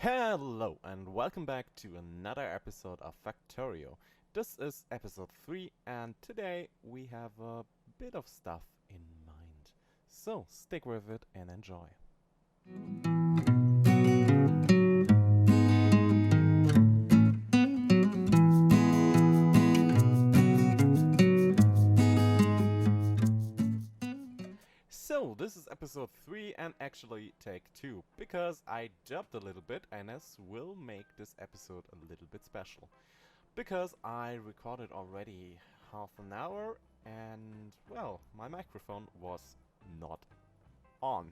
Hello and welcome back to another episode of Factorio. This is episode 3 and today we have a bit of stuff in mind. So stick with it and enjoy. So this is episode 3 and actually take 2 because I dubbed a little bit and this will make this episode a little bit special. Because I recorded already half an hour and well, my microphone was not on.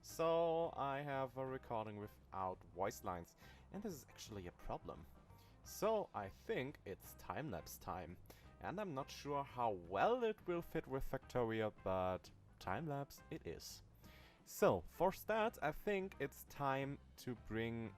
So I have a recording without voice lines and this is actually a problem. So I think it's time-lapse time and I'm not sure how well it will fit with Factoria, but time-lapse it is. So for start I think it's time to bring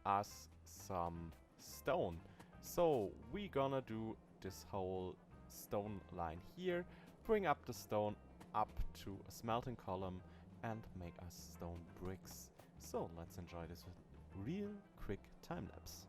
us some stone. So we gonna do this whole stone line here, bring up the stone up to a smelting column and make us stone bricks. So let's enjoy this with real quick time lapse.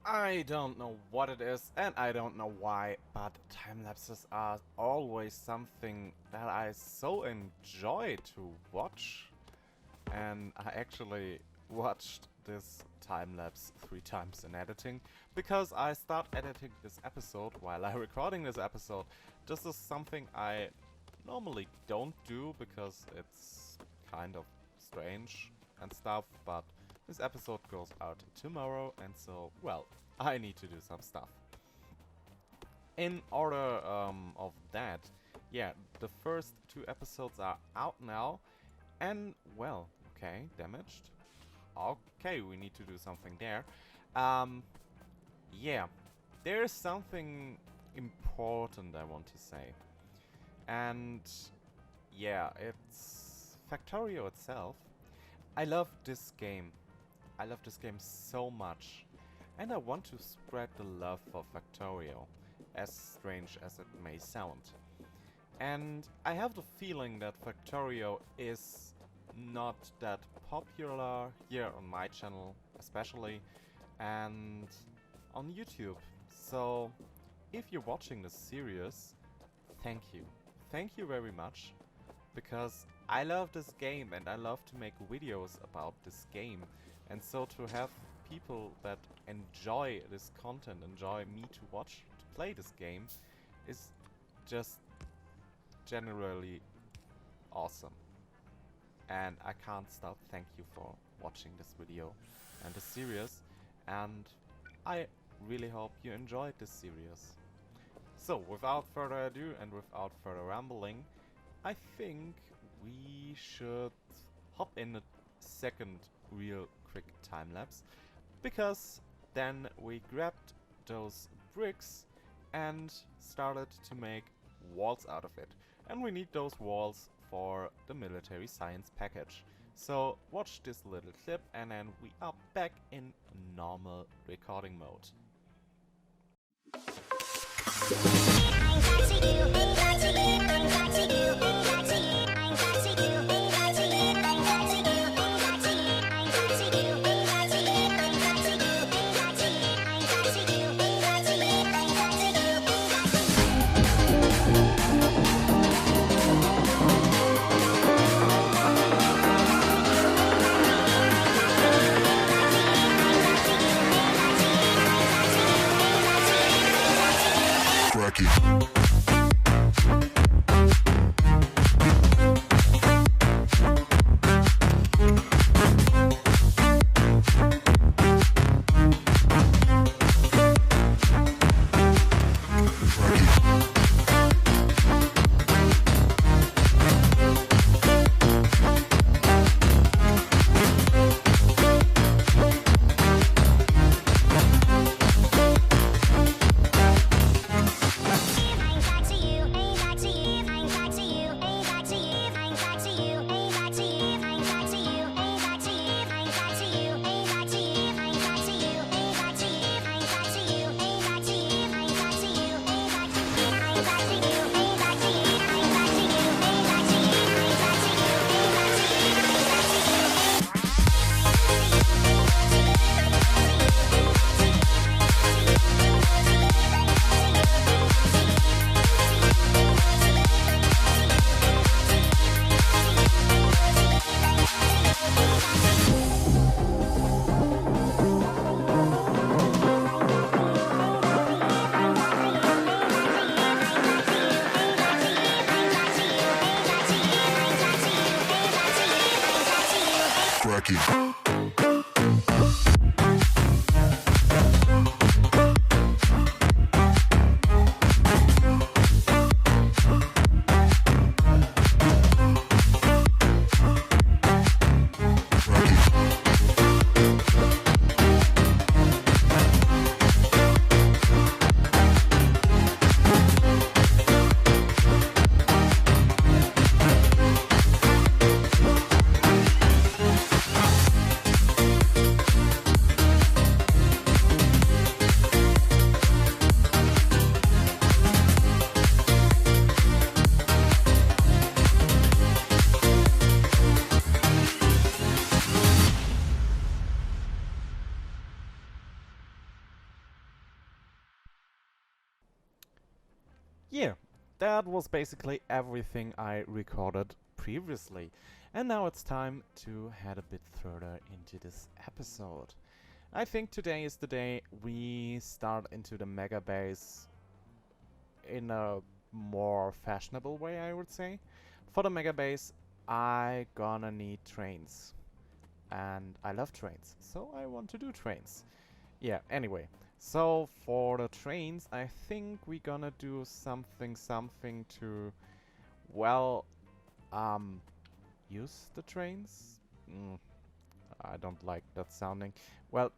I don't know what it is and I don't know why, but time lapses are always something that I so enjoy to watch. And I actually watched this time lapse 3 times in editing because I start editing this episode while I'm recording this episode. This is something I normally don't do because it's kind of strange and stuff, but this episode goes out tomorrow and so, well, I need to do some stuff. In order of that, yeah, the first 2 episodes are out now and, well, Okay, damaged. Okay, we need to do something there. Yeah, there's something important I want to say. And yeah, it's Factorio itself. I love this game. I love this game so much. And I want to spread the love for Factorio, as strange as it may sound. And I have the feeling that Factorio is not that popular here on my channel especially, and on YouTube. So if you're watching this series, thank you. Thank you very much, because I love this game and I love to make videos about this game. And so to have people that enjoy this content, enjoy me to watch, to play this game, is just generally awesome. And I can't stop thank you for watching this video and this series, and I really hope you enjoyed this series. So without further ado and without further rambling, I think we should hop in a second real quick time lapse, because then we grabbed those bricks and started to make walls out of it. And we need those walls for the military science package. So watch this little clip and then we are back in normal recording mode. Yeah, that was basically everything I recorded previously. And now it's time to head a bit further into this episode. I think today is the day we start into the Megabase in a more fashionable way, I would say. For the Megabase, I gonna need trains. And I love trains, so I want to do trains. Yeah, anyway. So for the trains, I think we're gonna do something to, well, use the trains Mm, I don't like that sounding. Well,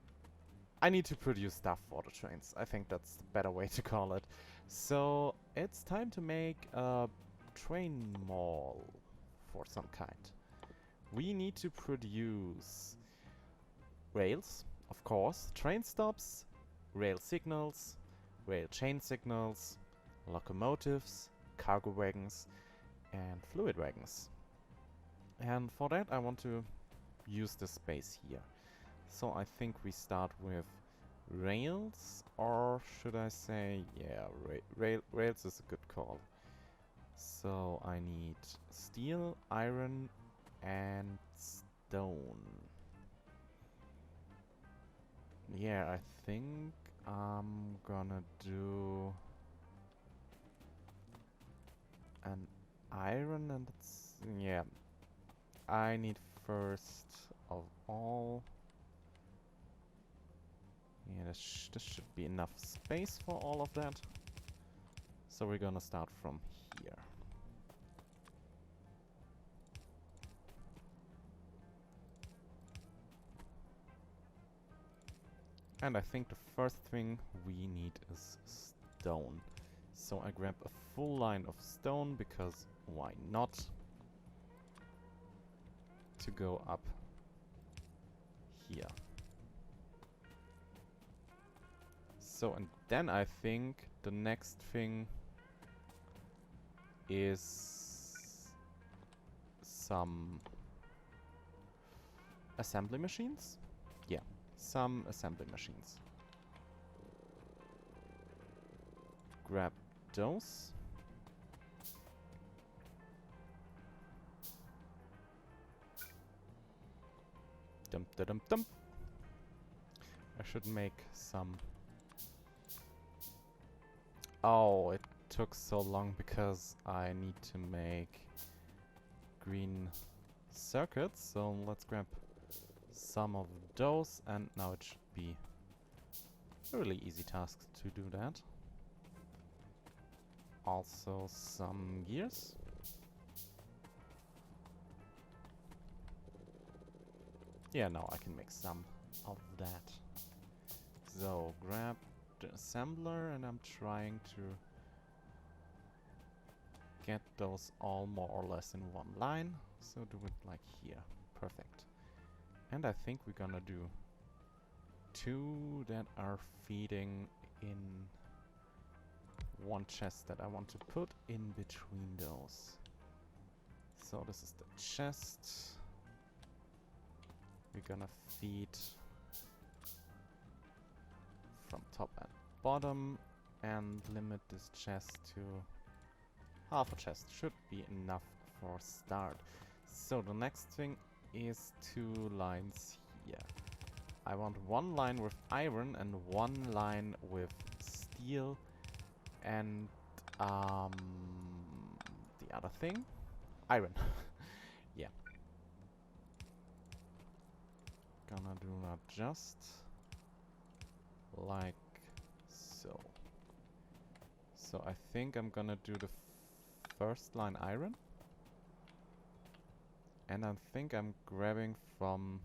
I need to produce stuff for the trains. I think that's the better way to call it. So it's time to make a train mall for some kind. We need to produce rails, of course, train stops, rail signals, rail chain signals, locomotives, cargo wagons, and fluid wagons. And for that I want to use the space here. So I think we start with rails, or should I say, yeah, rails is a good call. So I need steel, iron, and stone. Yeah, I think I'm gonna do an iron and it's, yeah. I need first of all. Yeah, this should be enough space for all of that. So we're gonna start from here. And I think the first thing we need is stone. So I grab a full line of stone because why not? To go up here. So and then I think the next thing is some assembly machines? Yeah, some assembly machines. Grab those. Dum da dum dum. I should make some. Oh, it took so long because I need to make green circuits. So let's grab some of those, and now it should be a really easy task to do that. Also some gears. Yeah, now I can make some of that. So grab the assembler, and I'm trying to get those all more or less in one line. So do it like here. Perfect. And I think we're gonna do two that are feeding in one chest that I want to put in between those. So this is the chest. We're gonna feed from top and bottom and limit this chest to half a chest. Should be enough for start. So the next thing is two lines here. I want one line with iron and one line with steel and the other thing? Iron. Yeah. Gonna do that just like so. So I think I'm gonna do the first line iron. And I think I'm grabbing from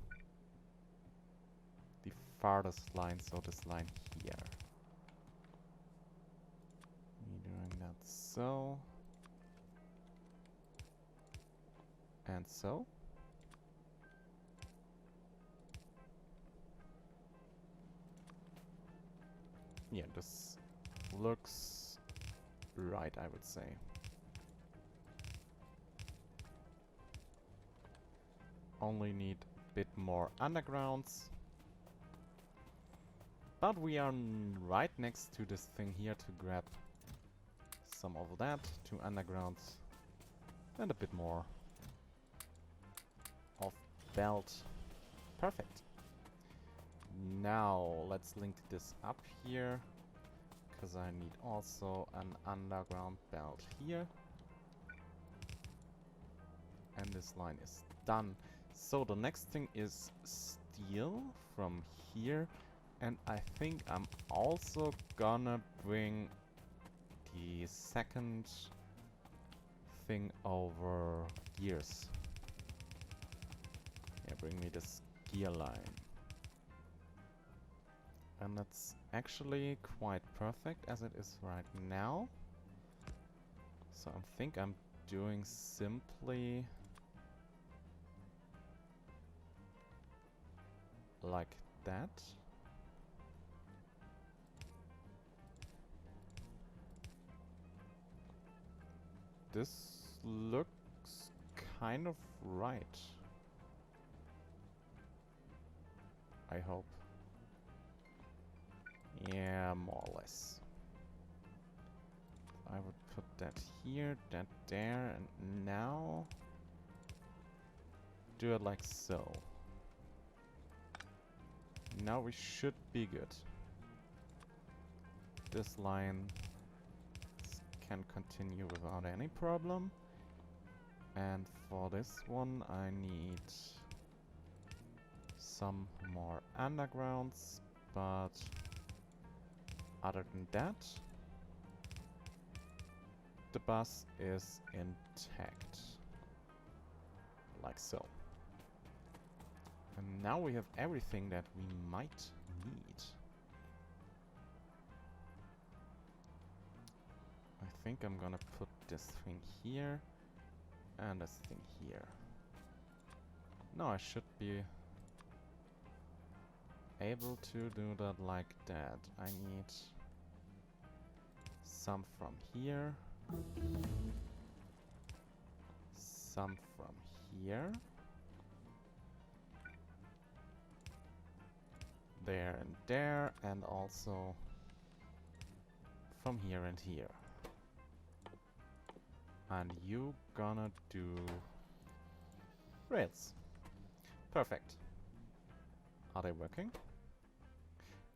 the farthest line, so this line here. Me doing that so. And so. Yeah, this looks right, I would say. Only need a bit more undergrounds. But we are right next to this thing here to grab some of that, 2 undergrounds, and a bit more of belt. Perfect. Now let's link this up here, because I need also an underground belt here. And this line is done. So the next thing is steel from here. And I think I'm also gonna bring the second thing over gears. Yeah, bring me this gear line. And that's actually quite perfect as it is right now. So I think I'm doing simply like that. This looks kind of right. I hope. Yeah, more or less. I would put that here, that there, and now do it like so. Now we should be good. This line can continue without any problem. And for this one I need some more undergrounds, but other than that, the bus is intact. Like so. And now we have everything that we might need. I think I'm gonna put this thing here and this thing here. No, I should be able to do that like that. I need some from here, some from here, there and there, and also from here and here. And you gonna do rails. Perfect. Are they working?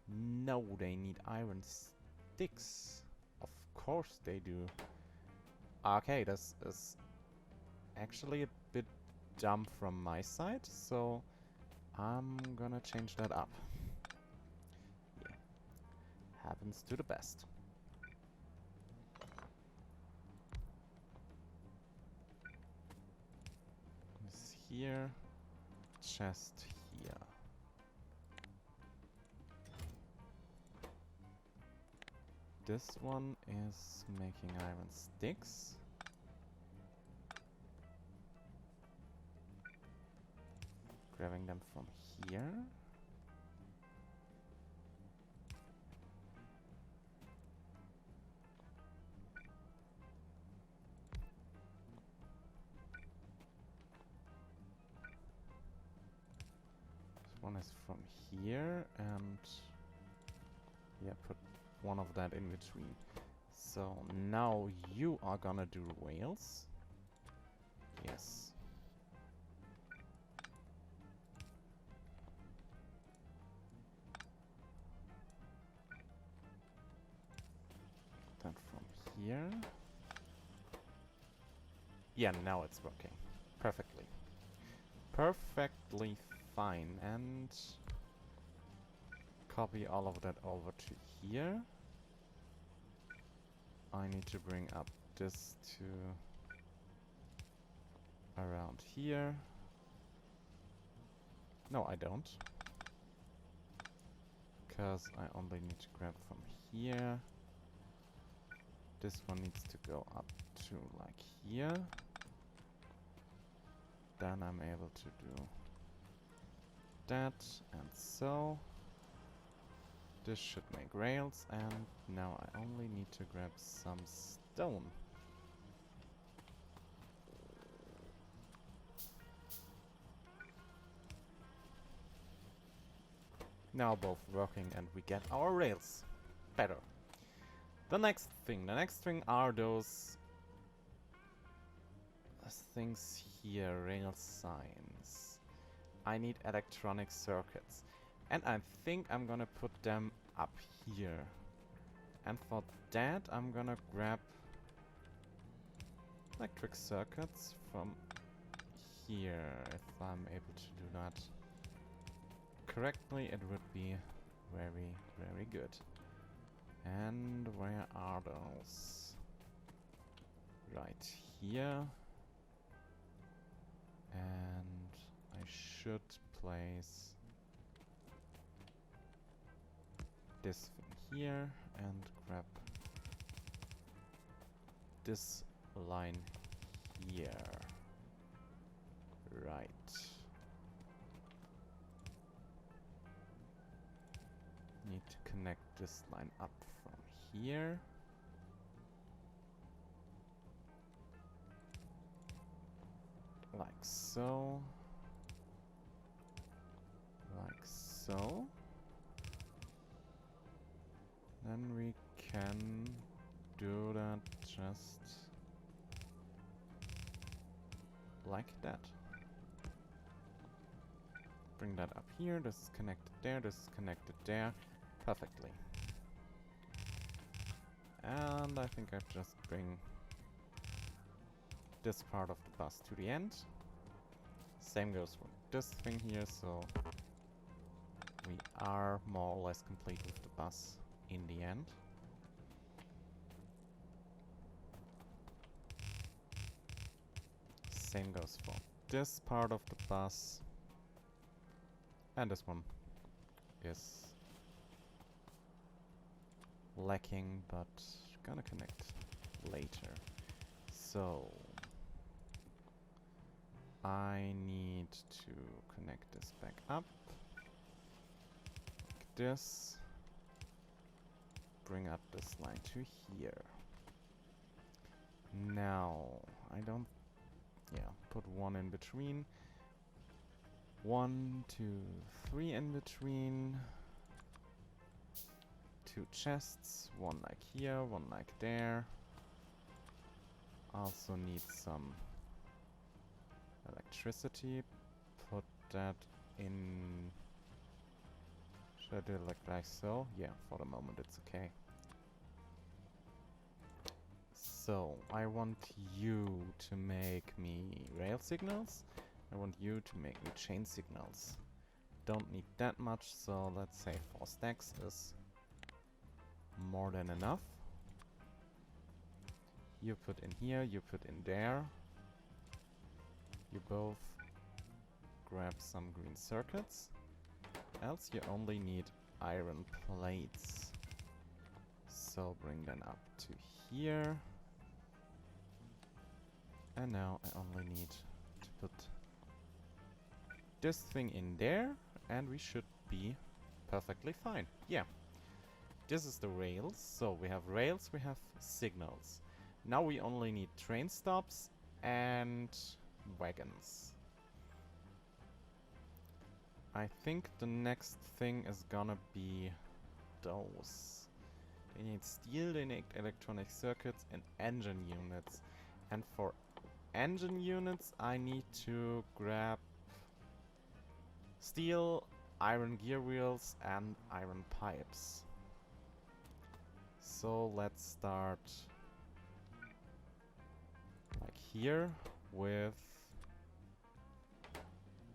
No, they need iron sticks. Of course they do. Okay, this is actually a bit dumb from my side, so I'm gonna change that up. Yeah. Happens to the best. This here, chest here. This one is making iron sticks. Grabbing them from here. This one is from here, and yeah, put one of that in between. So now you are gonna do rails. Yes. That from here. Yeah, now it's working. Perfectly. Perfectly fine. And copy all of that over to here. I need to bring up this to around here. No, I don't. Because I only need to grab from here. This one needs to go up to like here. Then I'm able to do that and so. This should make rails, and now I only need to grab some stone. Now both working and we get our rails. Better. The next thing are those things here, rail signs. I need electronic circuits. And I think I'm gonna put them up here. And for that I'm gonna grab electric circuits from here. If I'm able to do that correctly, it would be very, very good. And where are those? Right here. And I should place this thing here and grab this line here. Right. Need to connect this line up from here. Like so. Like so. Then we can do that just like that. Bring that up here. This is connected there. This is connected there. Perfectly. And I think I just bring this part of the bus to the end. Same goes for this thing here, so we are more or less complete with the bus in the end. Same goes for this part of the bus. And this one is lacking, but gonna connect later. So I need to connect this back up like this. Bring up this line to here. Now I don't, put one in between. 1, 2, 3 in between. 2 chests, one like here, one like there. Also need some electricity. Put that in. Should I do it like so? Yeah, for the moment it's okay. So, I want you to make me rail signals. I want you to make me chain signals. Don't need that much, so let's say 4 stacks is more than enough. You put in here, you put in there. You both grab some green circuits. Else you only need iron plates. So bring them up to here. And now I only need to put this thing in there, and we should be perfectly fine. Yeah. This is the rails. So we have rails, we have signals. Now we only need train stops and wagons. I think the next thing is gonna be those. They need steel, they need electronic circuits and engine units. And for engine units I need to grab steel, iron gear wheels and iron pipes. So let's start like here with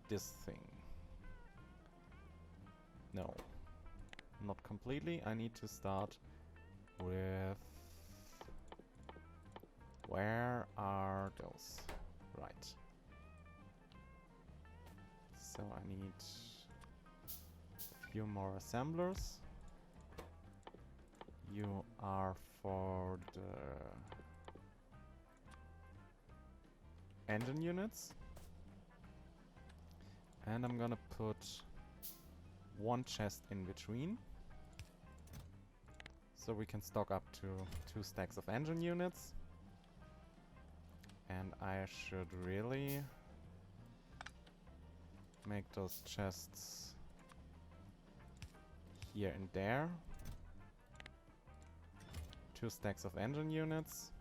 this thing. No, not completely. I need to start with... Where are those? Right. So I need a few more assemblers. You are for the engine units. And I'm gonna put one chest in between. So we can stock up to 2 stacks of engine units. And I should really make those chests here and there. 2 stacks of engine units.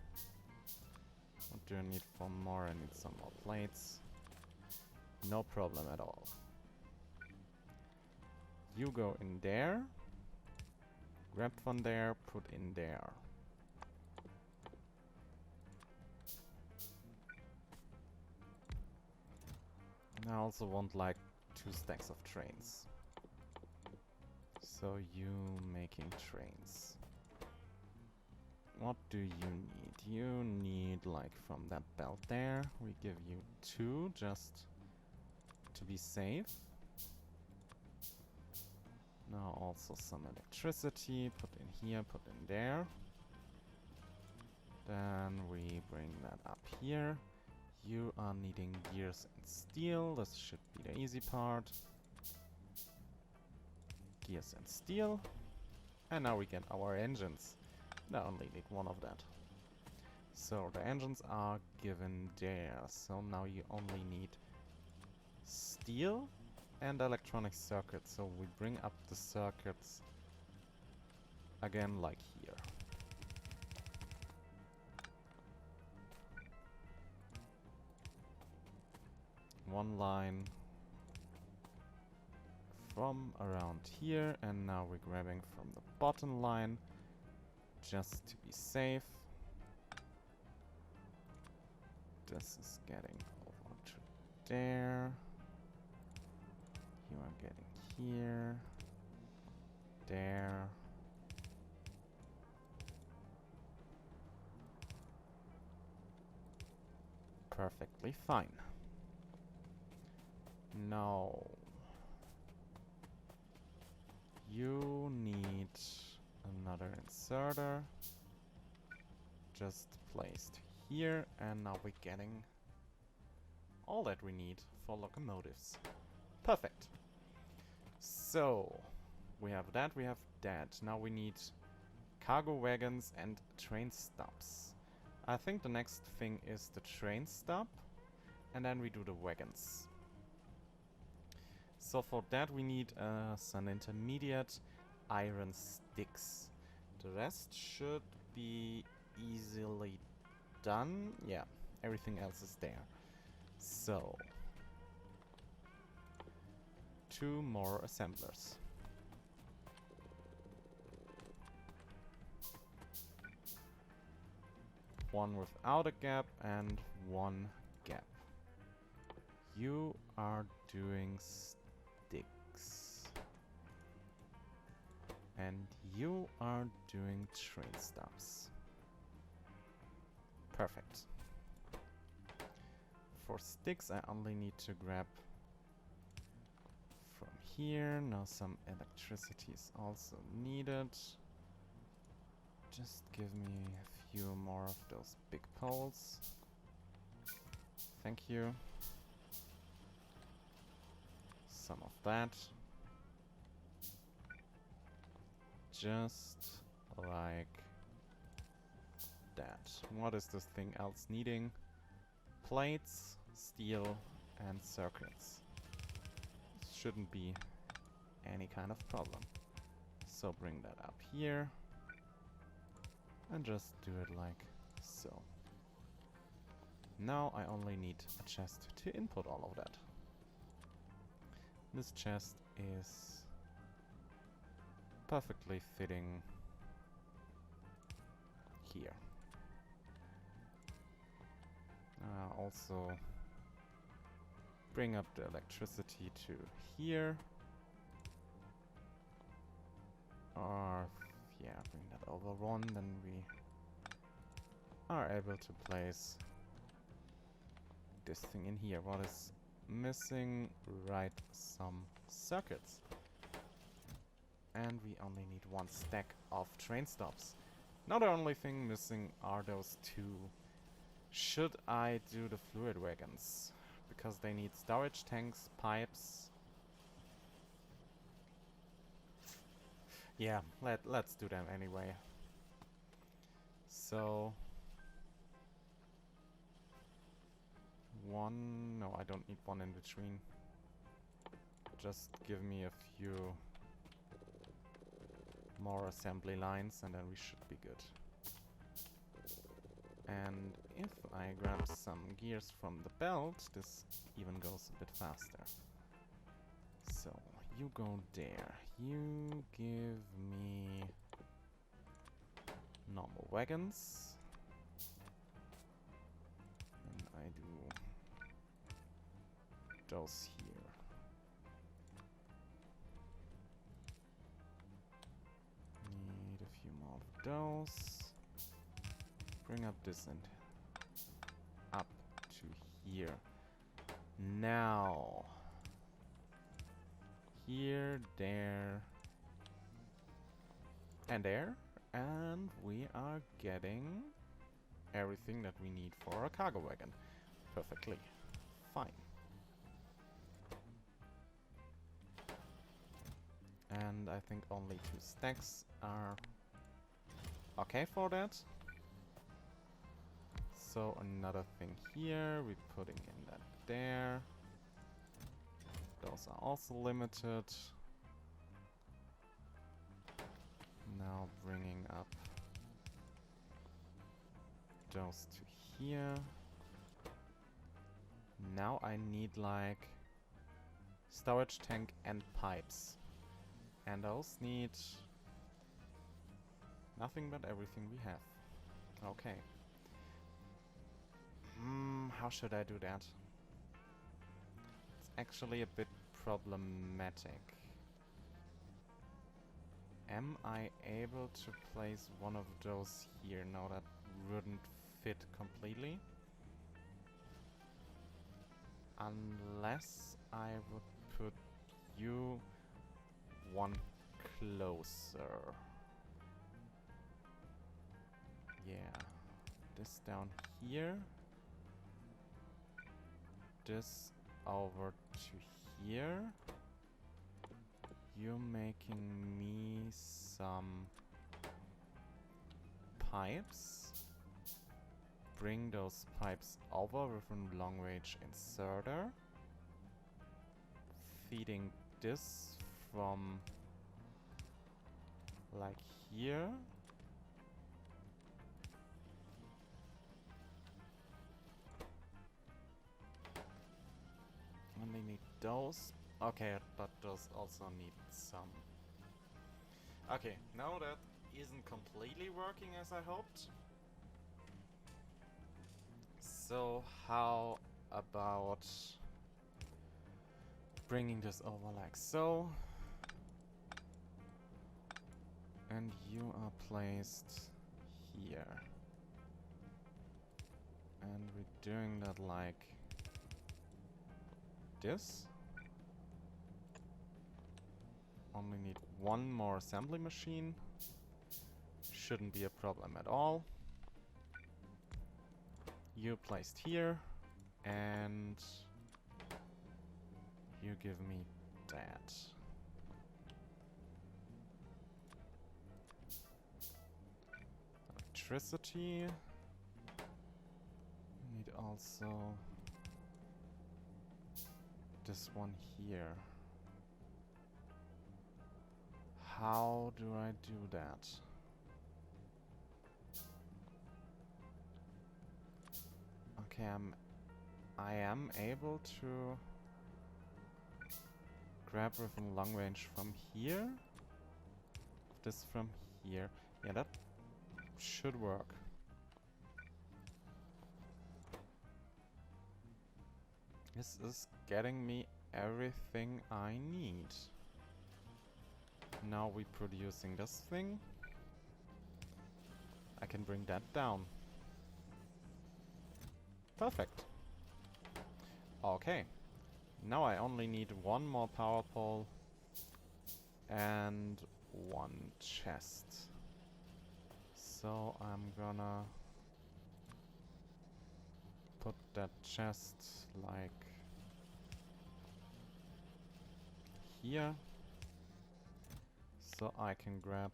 What do I need for more? I need some more plates. No problem at all. You go in there. Grab from there, put in there. And I also want like 2 stacks of trains. So you making trains. What do you need? You need like from that belt there. We give you 2 just to be safe. Now also some electricity. Put in here, put in there. Then we bring that up here. You are needing gears and steel. This should be the easy part. Gears and steel. And now we get our engines. I only need one of that. So the engines are given there. So now you only need steel and electronic circuits. So we bring up the circuits again like here. One line from around here, and now we're grabbing from the bottom line just to be safe. This is getting over to there. You are getting here, there. Perfectly fine. Now, you need another inserter just placed here, and now we're getting all that we need for locomotives. Perfect. So, we have that, we have that. Now we need cargo wagons and train stops. I think the next thing is the train stop, and then we do the wagons. So for that we need some intermediate iron sticks. The rest should be easily done. Yeah, everything else is there. So, 2 more assemblers. One without a gap and one gap. You are doing sticks. And you are doing train stops. Perfect. For sticks I only need to grab from here. Now some electricity is also needed. Just give me a few more of those big poles. Thank you. Some of that. Just like that. What is this thing else needing? Plates, steel, and circuits. Shouldn't be any kind of problem. So bring that up here. And just do it like so. Now I only need a chest to input all of that. This chest is perfectly fitting here. Also bring up the electricity to here. Or yeah, bring that over one, then we are able to place this thing in here. What is missing? Right, some circuits. And we only need 1 stack of train stops. Now the only thing missing are those 2. Should I do the fluid wagons? Because they need storage tanks, pipes. Yeah, let's do them anyway. So 1, no, I don't need 1 in between. Just give me a few more assembly lines and then we should be good. And if I grab some gears from the belt, this even goes a bit faster. So, you go there. You give me normal wagons. And I do those here. Need a few more of those. Bring up this and up to here. Now, here, there, And there. And we are getting everything that we need for a cargo wagon. Perfectly fine. And I think only 2 stacks are okay for that. So another thing here, we're putting in that there. Those are also limited. Now bringing up those to here. Now I need like storage tank and pipes. And those need nothing but everything we have. Okay. How should I do that? It's actually a bit problematic. Am I able to place one of those here? No, that wouldn't fit completely. Unless I would put you one closer. Yeah. This down here. This over to here. You're making me some pipes. Bring those pipes over with a long-range inserter. Feeding this from like here. Only need those. Okay, but those also need some. Okay, now that isn't completely working as I hoped. So how about bringing this over like so? And you are placed here. And we're doing that like this. Only need one more assembly machine. Shouldn't be a problem at all. You placed here. And you give me that. Electricity. Need also this one here. How do I do that? Okay, I am able to grab with a long range from here. This from here. Yeah, that should work. This is getting me everything I need. Now we're producing this thing. I can bring that down. Perfect. Okay. Now I only need one more power pole and one chest. So I'm gonna put that chest like here. So I can grab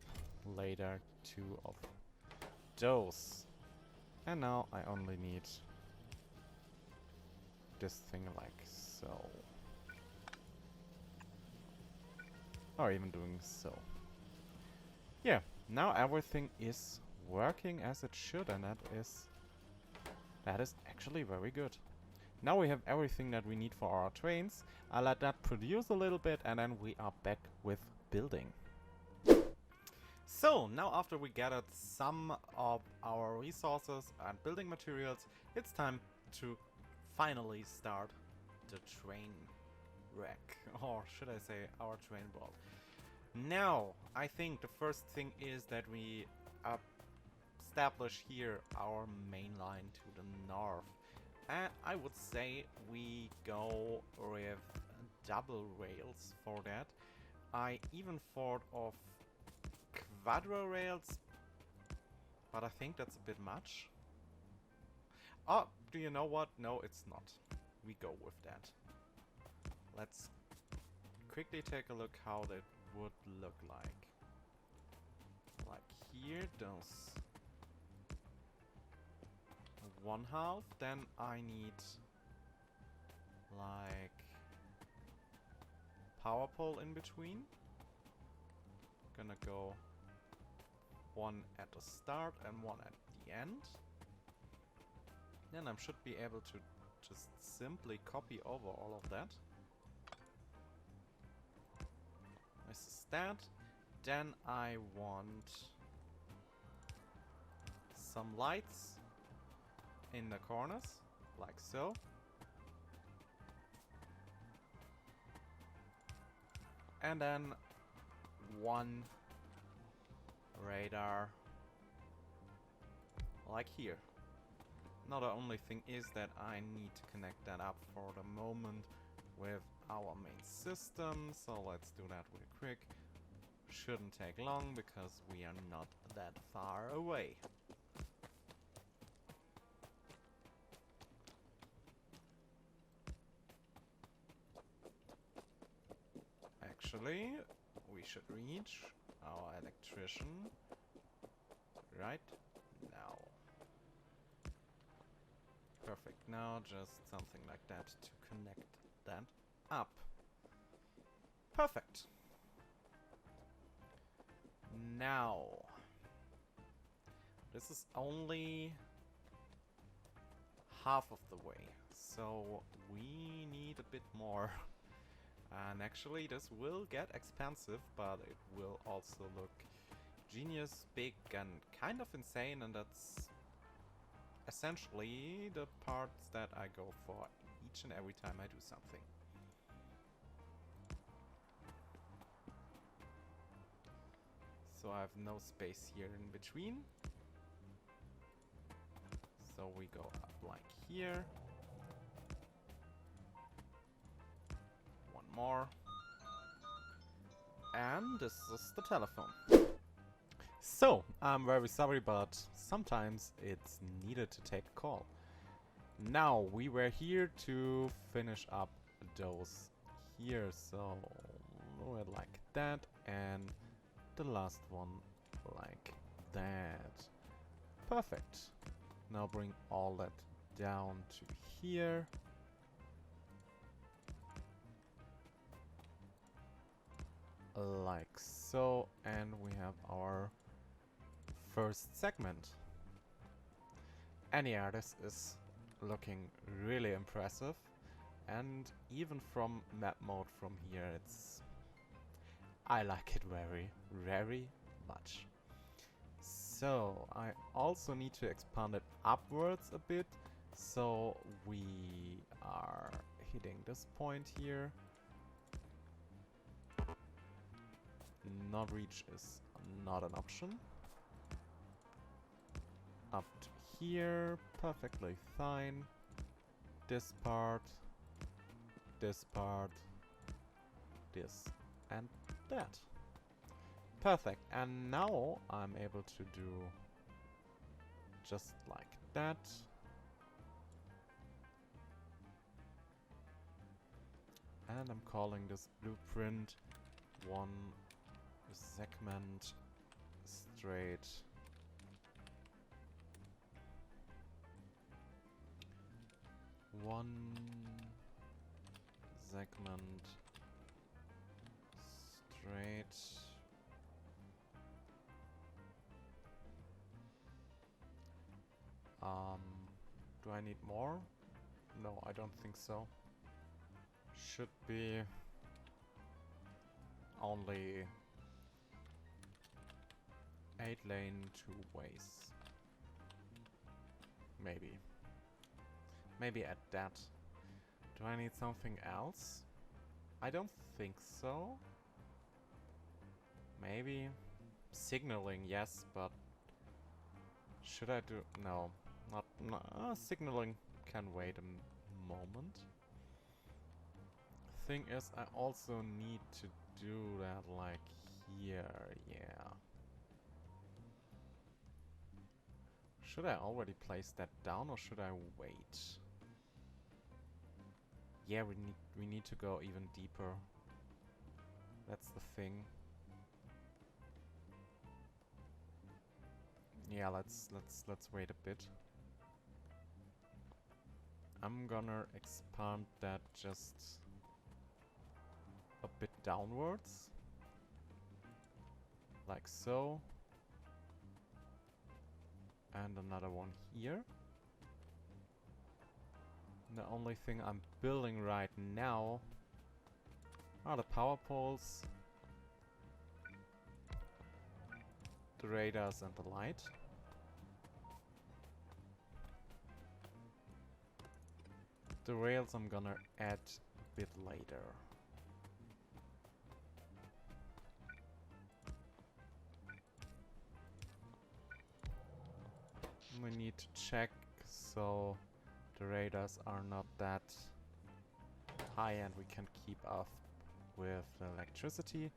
later 2 of those. And now I only need this thing like so. Or even doing so. Yeah, now everything is working as it should, and that is actually very good. Now we have everything that we need for our trains. I'll let that produce a little bit and then we are back with building. So, now after we gathered some of our resources and building materials, it's time to finally start the train wreck. Or should I say our train world. Now, I think the first thing is that we establish here our main line to the north. And I would say we go with double rails for that. I even thought of quadro rails, but I think that's a bit much. Oh, do you know what? No, it's not. We go with that. Let's quickly take a look how that would look like. Like here, those 1/2. Then I need like power pole in between. Gonna go one at the start and one at the end. Then I should be able to just simply copy over all of that. This is that. Then I want some lights in the corners, like so. And then one radar like here. Now the only thing is that I need to connect that up for the moment with our main system, so let's do that real quick. Shouldn't take long because we are not that far away. Actually, we should reach our electrician right now. Perfect. Now just something like that to connect that up. Perfect. Now, this is only half of the way, so we need a bit more. And actually this will get expensive, but it will also look genius, big and kind of insane, and that's essentially the parts that I go for each and every time I do something. So I have no space here in between. So we go up like here. One more. And this is the telephone. So, I'm very sorry, but sometimes it's needed to take a call. Now, we were here to finish up those here, so we're like that, and the last one like that. Perfect. Now bring all that down to here. Like so, and we have our first segment. And yeah, this is looking really impressive, and even from map mode from here, I like it very, very much. So I also need to expand it upwards a bit, so we are hitting this point here. Not reach is not an option. Up to here, perfectly fine. This part, this, and that. Perfect, and now I'm able to do just like that. And I'm calling this blueprint one segment straight one segment straight do I need more? No, I don't think so. Should be only 8 lane 2 ways. Maybe at that. Do I need something else? I don't think so. Maybe signaling, yes, but should I do? No, not signaling can wait a moment. Thing is, I also need to do that like here, yeah. Should I already place that down or should I wait? Yeah, we need to go even deeper. That's the thing. Yeah, let's wait a bit. I'm gonna expand that just a bit downwards. Like so. And another one here. The only thing I'm building right now are the power poles, the radars and the light. The rails I'm gonna add a bit later. We need to check so the radars are not that high and we can keep up with the electricity,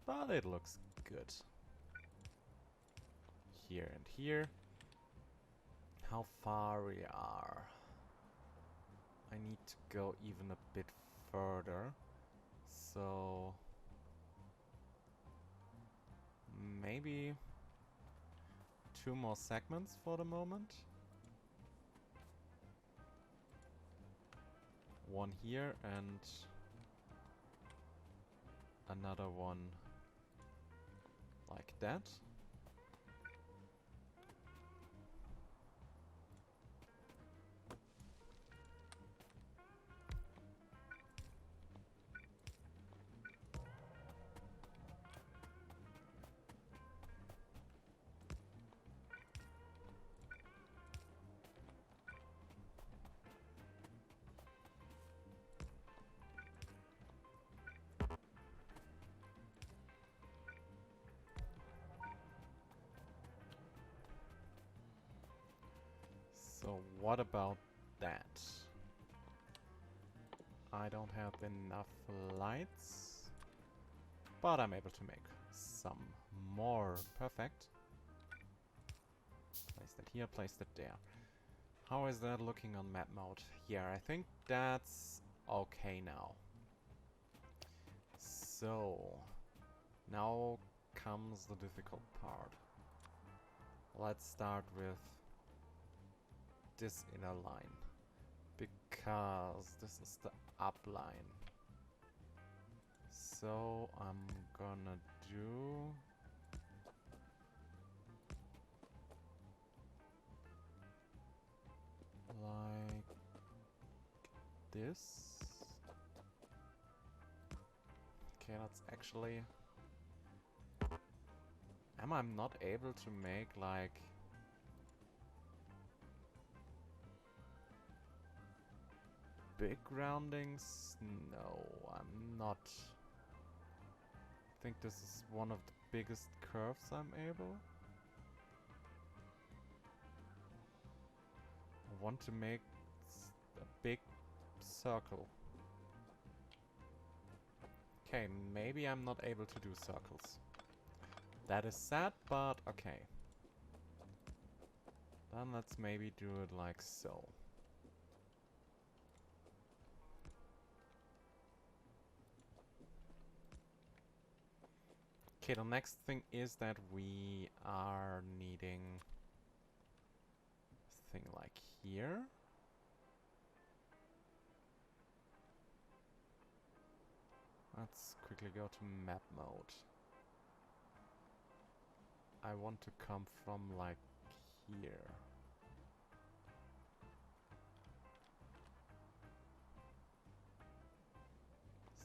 but it looks good. Here and here. How far we are? I need to go even a bit further. So maybe 2 more segments for the moment. One here and another one like that. So what about that? I don't have enough lights, but I'm able to make some more. Perfect. Place that here, place that there. How is that looking on map mode? Yeah, I think that's okay now. So, now comes the difficult part. Let's start with this inner line, because this is the up line. So I'm gonna do like this. Okay, that's actually... Am I not able to make like... big roundings? No, I'm not. I think this is one of the biggest curves I'm able. I want to make a big circle. Okay, maybe I'm not able to do circles. That is sad, but okay. Then let's maybe do it like so. Okay, the next thing is that we are needing a thing like here. Let's quickly go to map mode. I want to come from like here.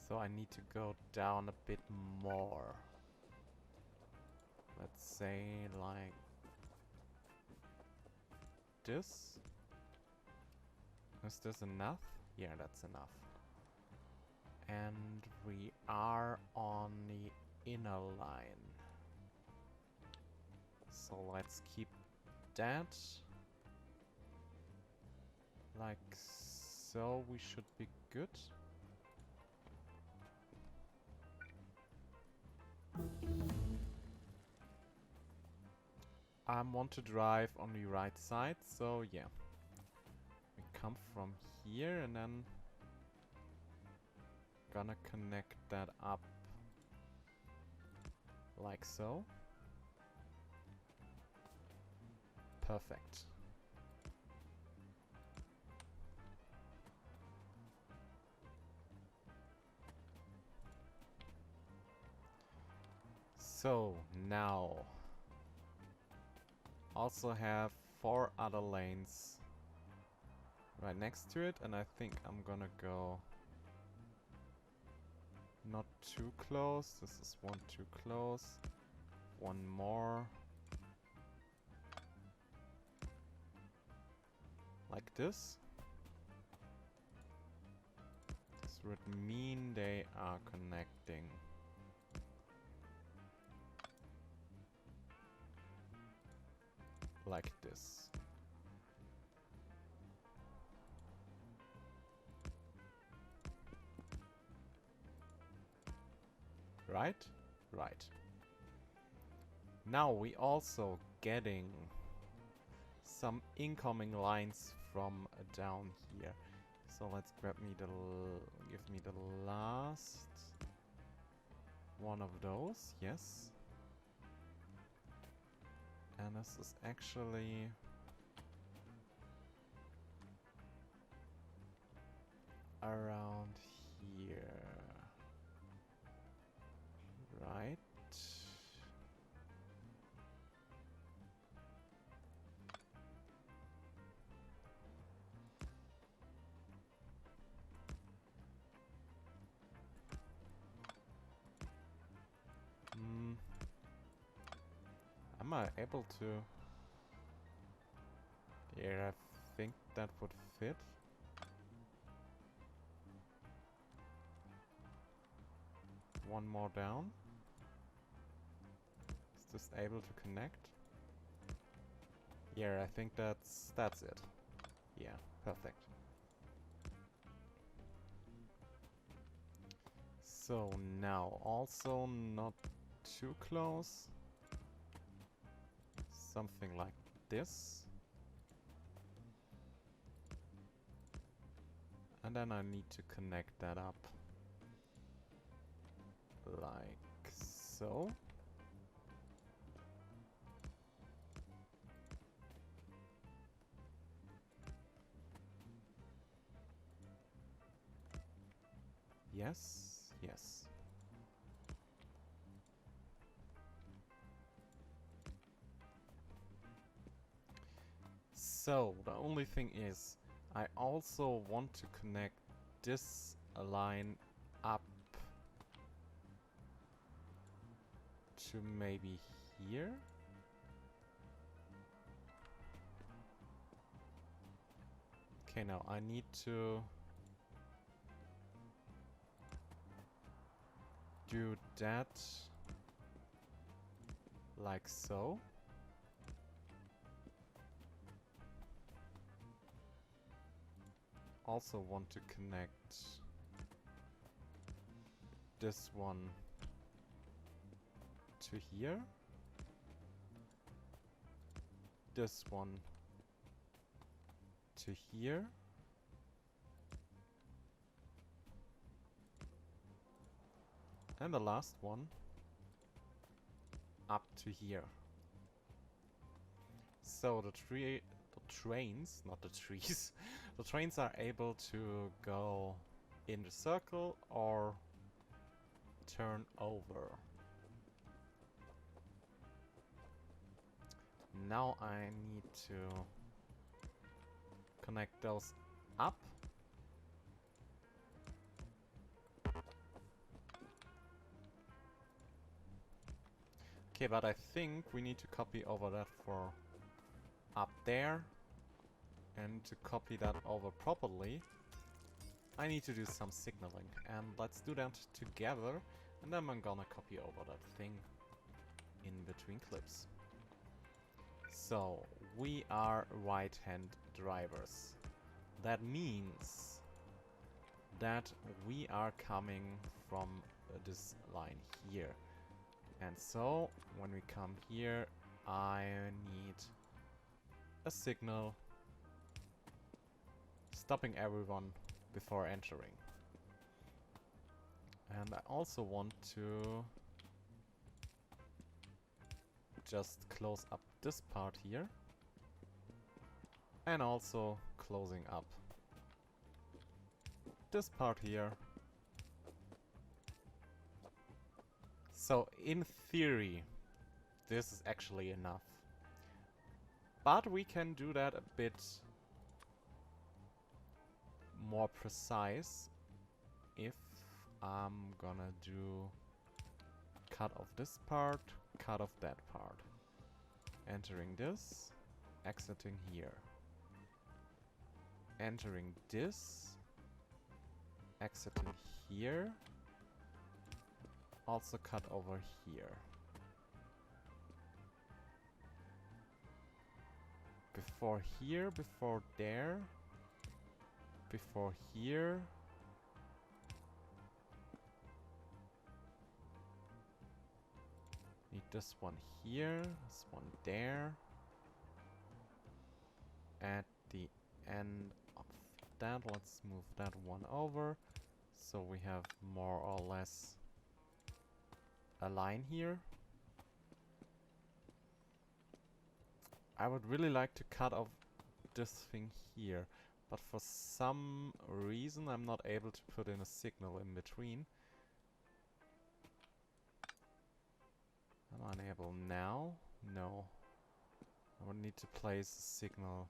So I need to go down a bit more. Let's say like this. Is this enough? Yeah, that's enough. And we are on the inner line. So let's keep that. Like so, we should be good. I want to drive on the right side, so yeah. We come from here and then gonna connect that up like so. Perfect. So now also have 4 other lanes right next to it, and I think I'm gonna go not too close. This is one too close. One more. Like this. This would mean they are connecting. Like this. Right? Right. Now we also getting some incoming lines from down here. So let's grab me give me the last one of those. Yes. And this is actually around here. Right? Am I able to? Yeah, I think that would fit. One more down. Is this able to connect? Yeah, I think that's it. Yeah, perfect. So now also not too close. Something like this. And then I need to connect that up. Like so. Yes, yes. So, the only thing is, I also want to connect this line up to maybe here. Okay, now I need to do that like so. Also want to connect this one to here. This one to here. And the last one up to here. So the trains, not the trees, the trains are able to go in the circle or turn over. Now I need to connect those up. Okay, but I think we need to copy over that for up there. And to copy that over properly, I need to do some signaling. And let's do that together. And then I'm gonna copy over that thing in between clips. So, we are right-hand drivers. That means that we are coming from this line here. And so, when we come here, I need a signal stopping everyone before entering. And I also want to just close up this part here. And also closing up this part here. So in theory, this is actually enough. But we can do that a bit more precise if I'm gonna do cut off this part, cut off that part. Entering this, exiting here. Entering this, exiting here. Also cut over here. Before here, before there. Before here. Need this one here, this one there. At the end of that, let's move that one over. So we have more or less a line here. I would really like to cut off this thing here, but for some reason I'm not able to put in a signal in between. Am I unable now? No. I would need to place a signal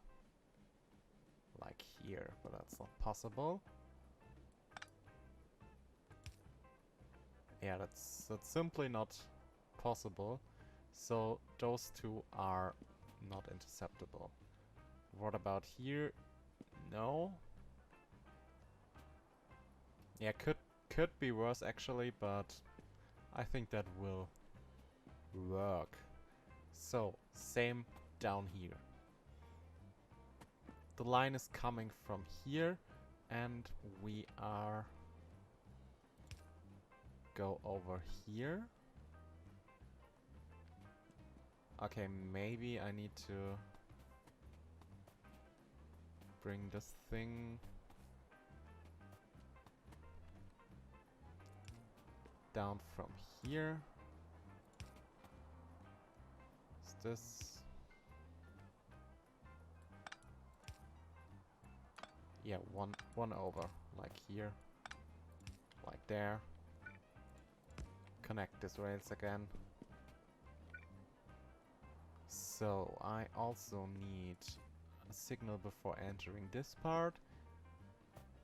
like here, but that's not possible. Yeah, that's simply not possible. So those two are not interceptable. What about here? No. Yeah, could be worse actually, but I think that will work. So same down here. The line is coming from here, and we are go over here. Okay, maybe I need to bring this thing down from here. Is this? Yeah, one over, like here, like there. Connect these rails again. So I also need a signal before entering this part,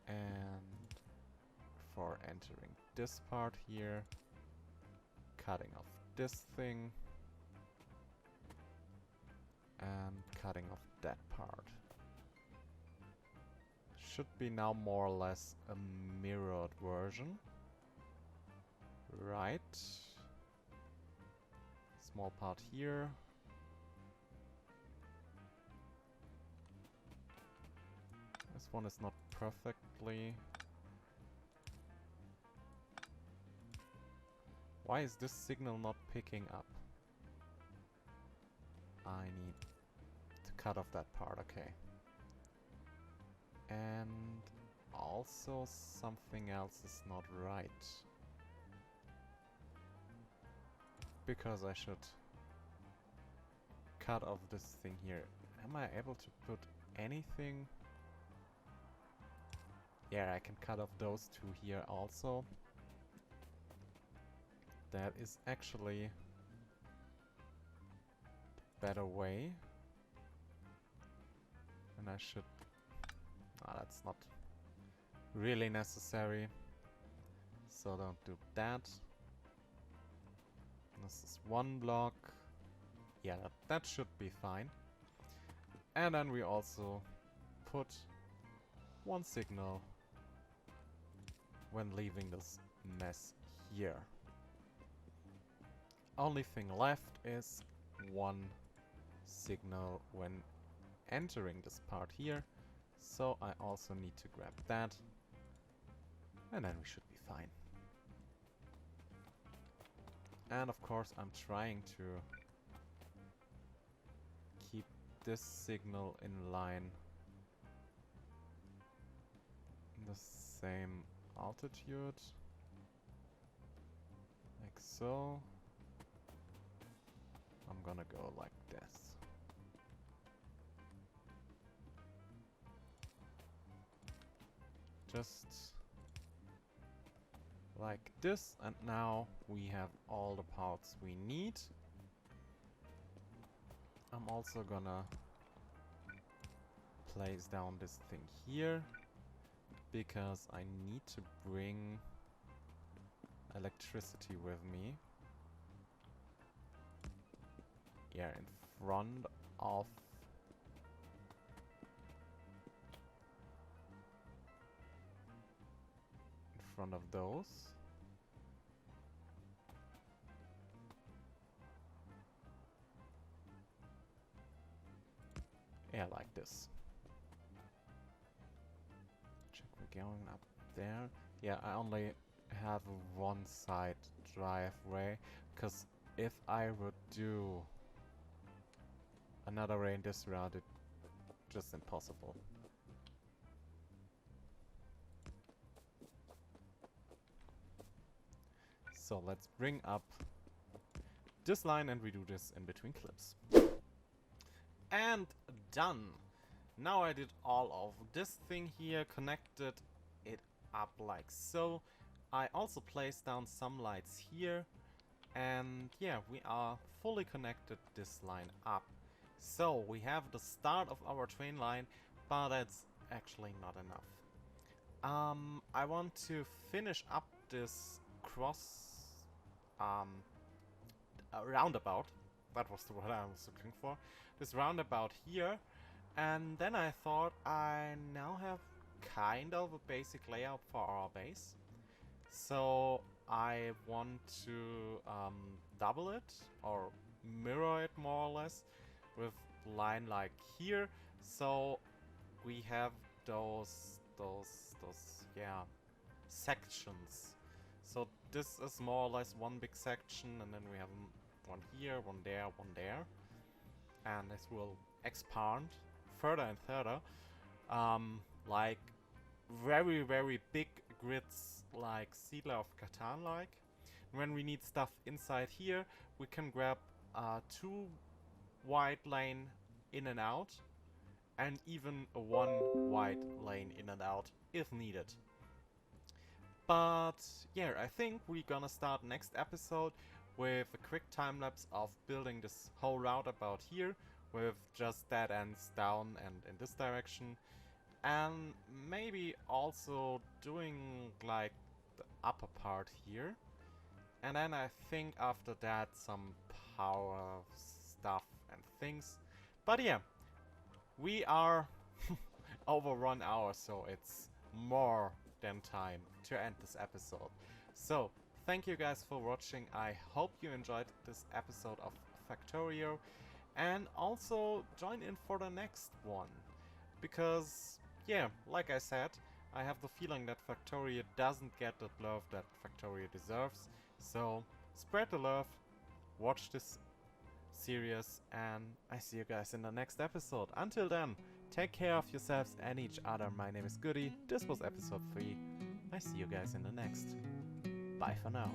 and before entering this part here, cutting off this thing, and cutting off that part. Should be now more or less a mirrored version. Right. Small part here. This one is not perfectly. Why is this signal not picking up? I need to cut off that part, okay. And also something else is not right. Because I should cut off this thing here. Am I able to put anything? Yeah, I can cut off those two here also. That is actually the better way. And I should... that's not really necessary. So don't do that. This is one block. Yeah, that should be fine. And then we also put one signal when leaving this mess here. Only thing left is one signal when entering this part here. So I also need to grab that. And then we should be fine. And of course I'm trying to this signal in line in the same altitude, like so. I'm gonna go like this. Just like this, and now we have all the parts we need. I'm also gonna place down this thing here because I need to bring electricity with me. Yeah, in front of those. Yeah, like this. Check, we're going up there. Yeah, I only have a one-side driveway, because if I would do another way in this route, it's just impossible. So let's bring up this line and we do this in between clips. And done! Now I did all of this thing here, connected it up like so. I also placed down some lights here. And yeah, we are fully connected this line up. So we have the start of our train line, but that's actually not enough. I want to finish up this roundabout. That was the word I was looking for. This roundabout here. And then I thought I now have kind of a basic layout for our base. So I want to double it or mirror it more or less with line like here. So we have those yeah, sections. So this is more or less one big section, and then we have one here, one there, one there. And this will expand further and further. Like very, very big grids like Settler of Catan like. When we need stuff inside here, we can grab 2 wide lane in and out, and even a 1 wide lane in and out if needed. But yeah, I think we're gonna start next episode with a quick time lapse of building this whole roundabout here with just dead ends down and in this direction. And maybe also doing like the upper part here. And then I think after that some power stuff and things. But yeah, we are over 1 hour, so it's more than time to end this episode. So, thank you guys for watching. I hope you enjoyed this episode of Factorio. And also join in for the next one. Because, yeah, like I said, I have the feeling that Factorio doesn't get the love that Factorio deserves. So, spread the love, watch this series, and I see you guys in the next episode. Until then, take care of yourselves and each other. My name is Goody. This was episode 3. I see you guys in the next. Bye for now.